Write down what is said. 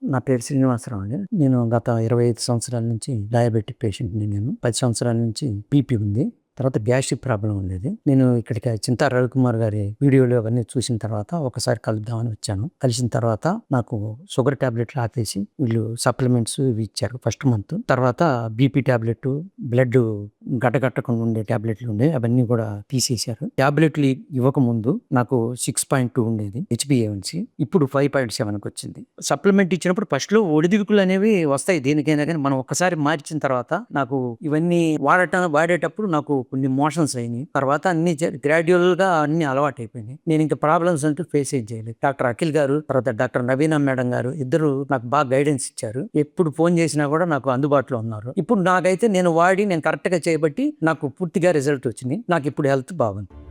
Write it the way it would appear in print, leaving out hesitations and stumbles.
నా పేరు శ్రీనివాసరావు అండి. నేను గత 25 సంవత్సరాల నుంచి డయాబెటిక్ పేషెంట్‌ని నేను. 10 సంవత్సరాల నుంచి బీపీ ఉంది. తర్వాత గ్యాస్ట్రిక్ ప్రాబ్లమ్ ఉండేది. నేను ఇక్కడికి చింతా రవికుమార్ గారి వీడియోలు అవన్నీ చూసిన తర్వాత ఒకసారి కలుద్దామని వచ్చాను. కలిసిన తర్వాత నాకు షుగర్ టాబ్లెట్లు ఆపేసి వీళ్ళు సప్లిమెంట్స్ ఇవి ఇచ్చారు ఫస్ట్ మంత్. తర్వాత బీపీ టాబ్లెట్, బ్లడ్ గడ్డగట్టకుండా ఉండే టాబ్లెట్లు ఉండే అవన్నీ కూడా తీసేశారు. టాబ్లెట్లు ఇవ్వకముందు నాకు 6.2 ఉండేది హెచ్బిఏవన్సీ. ఇప్పుడు 5.7కి వచ్చింది. సప్లిమెంట్ ఇచ్చినప్పుడు ఫస్ట్ లో ఒడిదుడుకులు అనేవి వస్తాయి దేనికైనా కానీ. మనం ఒక్కసారి మార్చిన తర్వాత నాకు ఇవన్నీ వాడేటప్పుడు నాకు కొన్ని మోషన్స్ అయినాయి. తర్వాత అన్ని గ్రాడ్యువల్ గా అన్ని అలవాటు అయిపోయినాయి. నేను ఇంకా ప్రాబ్లమ్స్ అంటూ ఫేస్ చేయలేదు. డాక్టర్ అఖిల్ గారు, తర్వాత డాక్టర్ నవీనా మేడం గారు ఇద్దరు నాకు బాగా గైడెన్స్ ఇచ్చారు. ఎప్పుడు ఫోన్ చేసినా కూడా నాకు అందుబాటులో ఉన్నారు. ఇప్పుడు నాకైతే నేను కరెక్ట్ గా చేయబట్టి నాకు పూర్తిగా రిజల్ట్ వచ్చింది. నాకు ఇప్పుడు హెల్త్ బాగుంది.